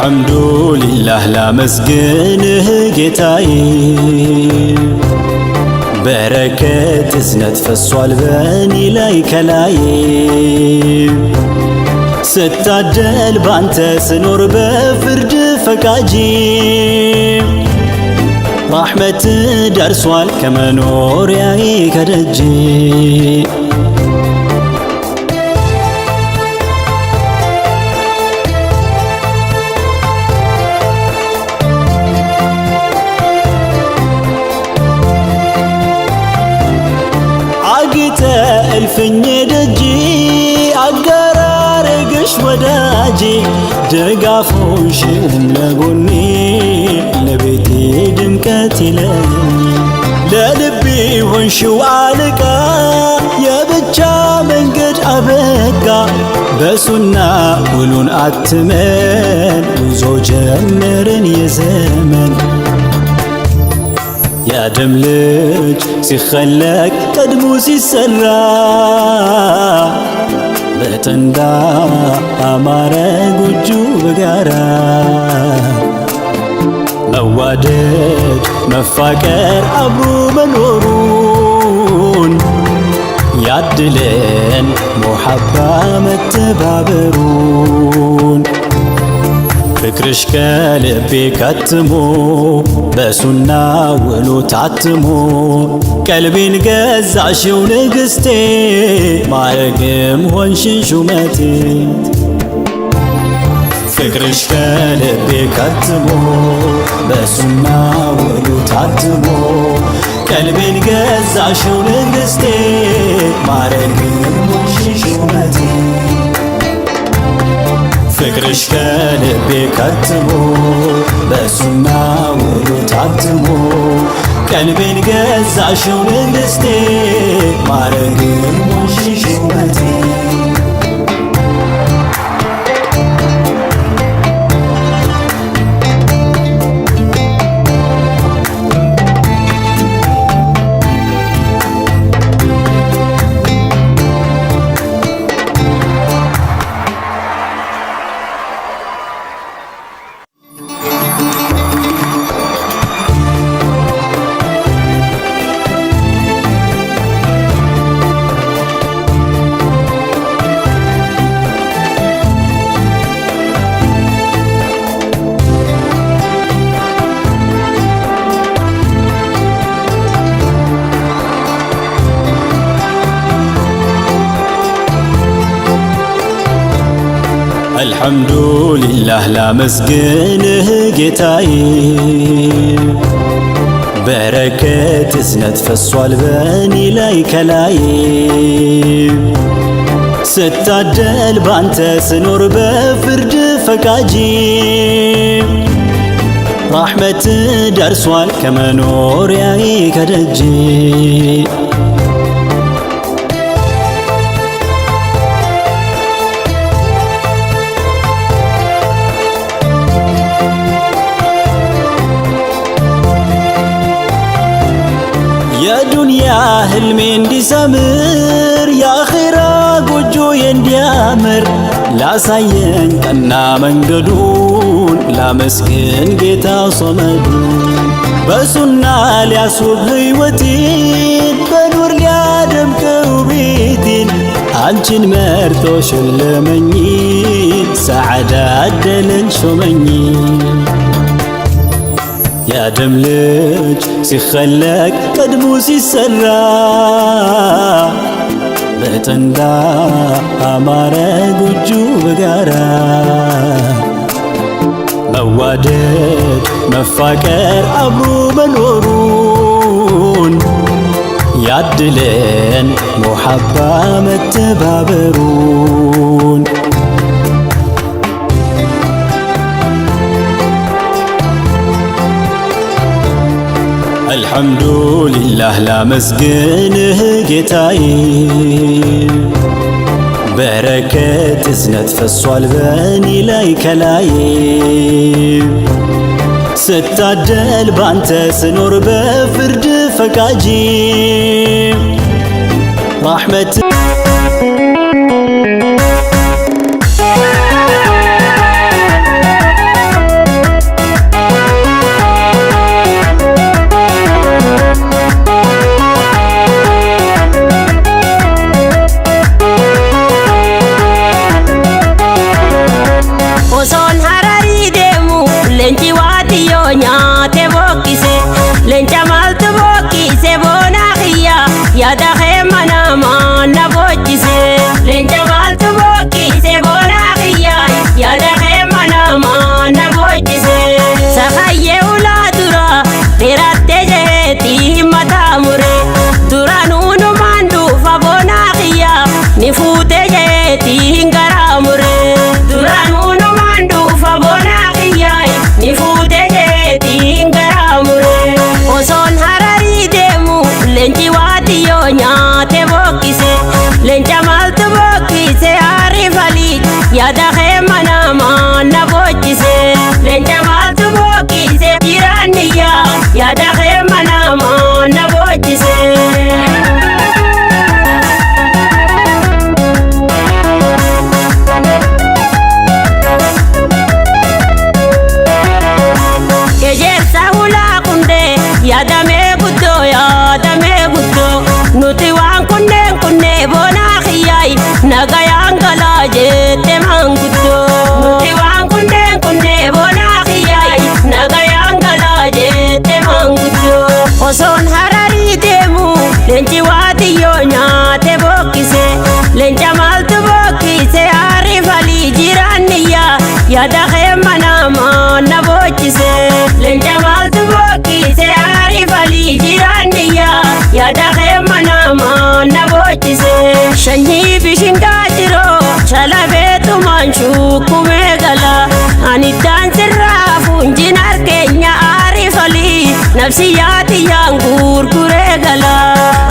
الحمد لله لا مسجنه جتاي بركات زنت فالصوال باني لايك لاي ستعجل بانت سنور بفرد فكاجي رحمة دار سوال كما نور ياي كدجي الفني دجي أقرارقش وداجي دقافون شلم لقوني لبيتي دمكاتي لاني للبي ونشو عالقا يا بجا من قد أبقى بسنا ولون أتمن وزوج مرن يزمن يا دملج سيخلك قدمو سيسرى بتندا أمارة قجو بقارا موادد مفاكر أبرو منورون يعدلن محبة متبابرون فكرش كالبي كتمو بسنا ولو تعتمو قلبي نقزعش ونقستي معرقم هونشن شوماتي فكرش كالبي كتمو بسنا ولو تعتمو قلبي نقزعش ونقستي معرقم هونشن شوماتي فكرش كالبي كتمو بسنا ولو تعتمو قلبي نقزعش ونقستي معرقم هونشن شوماتي الحمد لله لا مسجنه جتاي بركات زنت فالصوال باني لايك لاي ستعجل بانت سنور بفرد فكاجي رحمة دار سوال كما نور ياي كدجي يا دنيا هلمي اندي سمر يا خيرا قجو ينديامر لا ساين كنا منقدون لا مسكن جيتا صمدون بسنا لياسوب هيوتين بنور ليادم كوبيتين አንቺን መርጦ ሸለመኝ ሰዓዳ አደለን ሾመኝ يا دملج سيخلك قدمو سيسرى بتندا أمارة قجو بقارا موادد مفاكر أبرو منورون يعدلن محبة متبابرون الحمد لله لا مسجنه جتاي بركات زنت فالصوال باني لايك لاي ستعجل بانت سنور بفرد فكاجي رحمة Leenci waatiyyoo nyaate bokkise leenca maaltu bokkise aarifalii yaada keema namaa na bochise leenca maaltu bokkise jiraanniyyaa yaada keema namaa na bochise. Yaadamee guddoo nuti waan kunneen boonaa xiyyaay nagayaan galaa jette manguddoo nuti waan kunneen boonaa xiyyaay nagayaan galaa jette manguddoo osoon hararii deemu leenci waatiyyoo nyaate bokkise leenca maaltu bokkise aarifalii jiraanniyyaa yaada keema namaa na bochise leenca maaltu bokkise aarifalii jiraanniyyaa yaada keema namaa na bochise shanyii bishingaa jiroo shalabeetumaan shukkumee gala aniddaan sirraafuun jinar keenya aarifalii nafsiyyaatiyyaan gurguree gala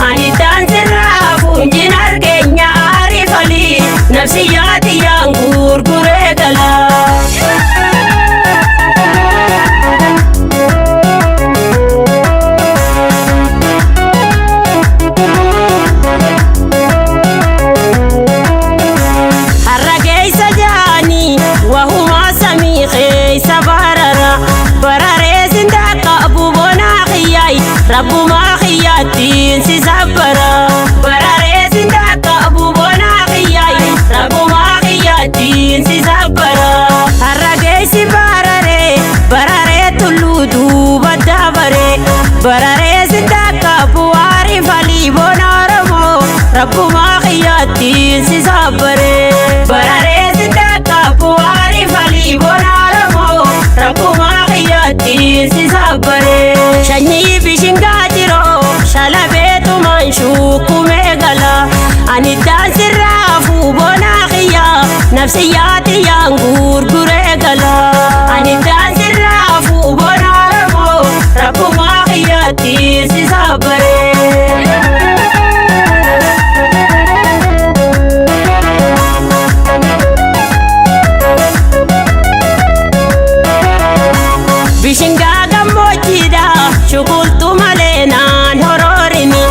aniddaan sirraafuun jinar keenya aarifalii nafsiyyaatiyyaan gurguree gala. Rabbuma khiyaatiin si sabbara bararee sindaaka abuubonaa khiyaayi rabbuma khiyaatiin si sabbara har'a geessi bararee tulluu duuba dabaree bararee sindaaka bu'aari falii boona Oromoo rabbuma khiyaatiin si sabbaree bararee sindaaka bu'aari falii boona Oromoo rabbuma khiyaatiin si sabbaree shanyii bishingaa jiroo shalabeetumaan shukkumee gala aniddaan sirraafuu boonaa xiyyaa nafsiyyaatiyyaan gurguree gala aniddaan sirraafuu boonaa Oromoo rabbuma xiyyaattiin si sabbaree. Bishingaa gammoojjiidha shukultu malee naan horoorini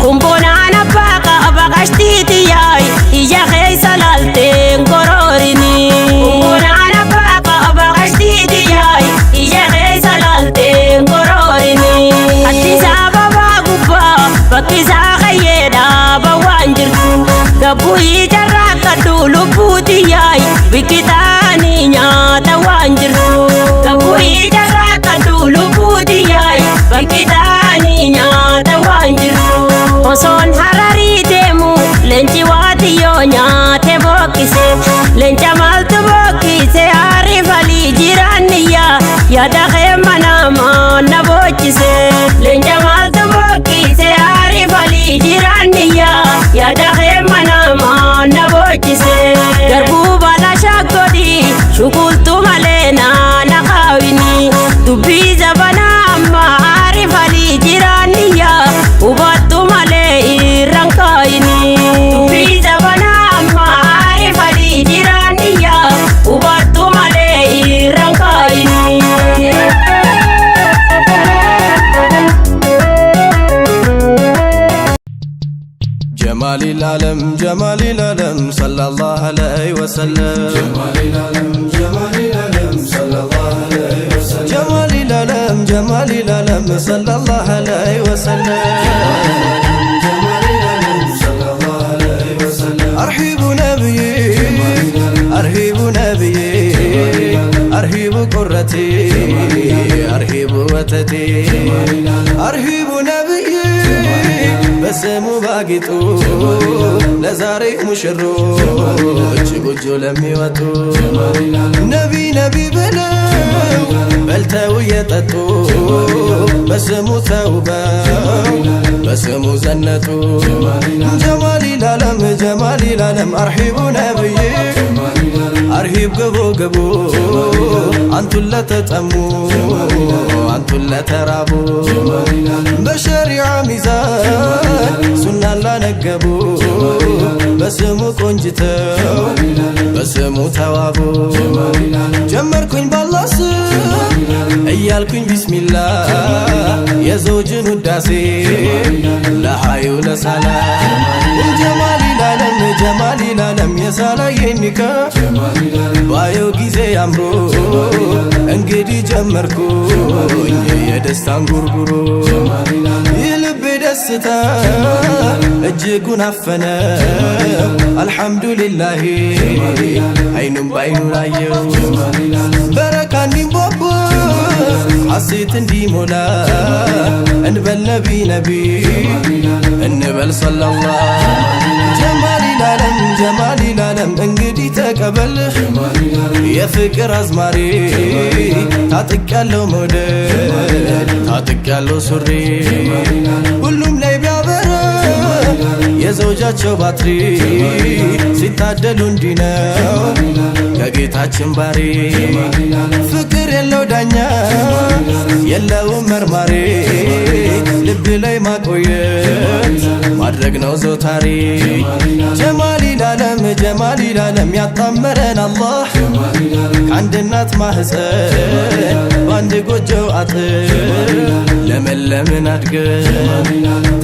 kumbonaan abbaa qaba qashtiitiyyaay ija keessa laalteen goroorini kumbonaan abbaa qaba qashtiitiyyaay ija keessa laalteen goroorini addisaa babaa gubbaa bakkisaa qayyeedhaa bawaan jirtu gabbuu ijarraa kadhu lubbuutiyyaay bikkitaanii nyaata waan jirtu gabbuu ijarraa kadhu lubbuutiyyaay bikkitaanii nyaata waan jirtu osoon hararii deemu leenci waatiyyoo nyaate bokkise leenca maaltu bokkise aarifalii jiraanniyyaa yaada keema namaa na bochise leenca maaltu bokkise aarifalii jiraanniyyaa yaada keema namaa na bochise garbuu bala shaggodii shukultu malee naana qaawini dubbii zabanaa amma aarifalii jiraanniyyaa hubattu malee irraan kaayini dubbii zabanaa amma aarifalii jiraanniyyaa hubattu malee irraan kaayini. جمال العالم صلى الله عليه وسلم جمال العالم صلى الله عليه وسلم جمال العالم صلى الله عليه وسلم جمال العالم صلى الله عليه وسلم أرحب نبيي أرحب نبيي أرحب قرتي أرحب وتتي أرحب نبيي በስሙ ባጊጡ ለዛሬ ሙሽሮች ጎጆ ለሚወጡ ነቢ ብለው በልተው የጠጡ በስሙ ተውበው በስሙ ዘነጡ ጀማሊል ዓለም አርሂቡ ነብይ አርሂብ ግቡ አንቱን ለተጠሙ አንቱን ለተራቡ በሸሪዓ ሚዛን ሱናን ላነገቡ በስሙ ቆንጅተው በስሙ ተዋቡ ጀመርኩኝ ባላህ ስም እያልኩኝ ቢስሚላህ የዘውጅን ውዳሴ ለሃዩ ለሰላም ጀማሊ ላለም የሳላየኝ ኒካ ባየው ጊዜ አምሮ እንግዲህ ጀመርኩኝ የደስታን ጉርጉሮ የልቤ ደስታ እጅጉን አፈነ አልሐምዱሊላህ አይኑም ባይኑ ላየው በረካ እንዲንቧቧ ሐሴት እንዲሞላ እንበል ነቢ እንበል ሰለላህ ጀማሊ ላለም እንግዲህ ተቀበል የፍቅር አዝማሪ ታጥቄያለሁ መውደድ ታጥቄያለሁ ሱሪ ሁሉም ላይ ቢያበራ የዘውጃቸው ባትሪ ሲታደሉ እንዲህ ነው ከጌታችን ባሪ ፍቅር የለው ዳኛ የለውም መርማሪ ልብ ላይ ማቆየት ማድረግ ነው ዘውታሪ ጀማሊ ላለም ያጣመረን አላህ ከአንድ እናት ማህፀን በአንድ ጎጆ አጥር ለመለምን አድገን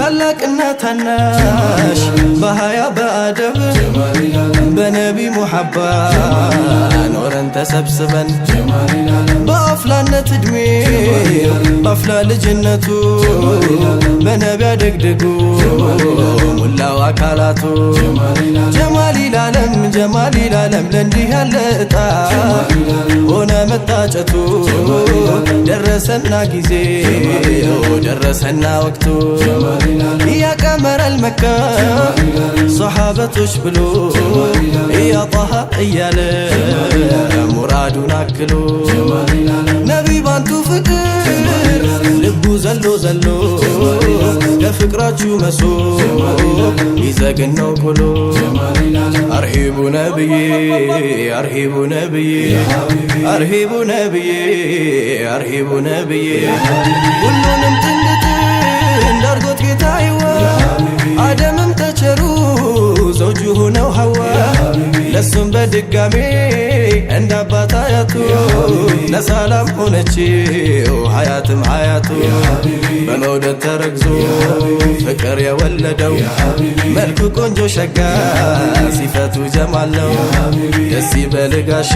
ታላቅና ታናሽ በሃያ በአደብ በነቢ ሙሐባ ኖረን ተሰብስበን በአፍላነት እድሜ በአፍላ ልጅነቱ በነቢ አደግድጉ ሙላው አካላቱ ጀማሊ ላለም ለእንዲህ ያለ እጣ ሆነ መታጨቱ ደረሰና ጊዜ ደረሰና ወቅቱ ያቀመረል መካ ሰሓበቶች ብሎ ያጣሃ እያለ ሙራዱን አክሎ ነቢ ባንቱ ፍቅር ልቡ ዘሎ ለፍቅራችሁ መሶ ይዘግን ነው ቆሎ አርሂቡ ነብዬ አርሂቡ ነብዬ አርሂቡ ነብዬ አርሂቡ ነብዬ ሁሉንም ጥንድ እንዳርጎት ጌታዬዋ አደምም ተቸሩ ዘውጁ ሆነው ሐዋ ለሱም በድጋሜ እንደ አባት አያቱ ለሰላም ሆነችው ሀያትም ሀያቱ በመውደድ ተረግዞ ፍቅር የወለደው መልኩ ቆንጆ ሸጋ ሲፈቱ ጀማል ነው ደስ ይበል ጋሼ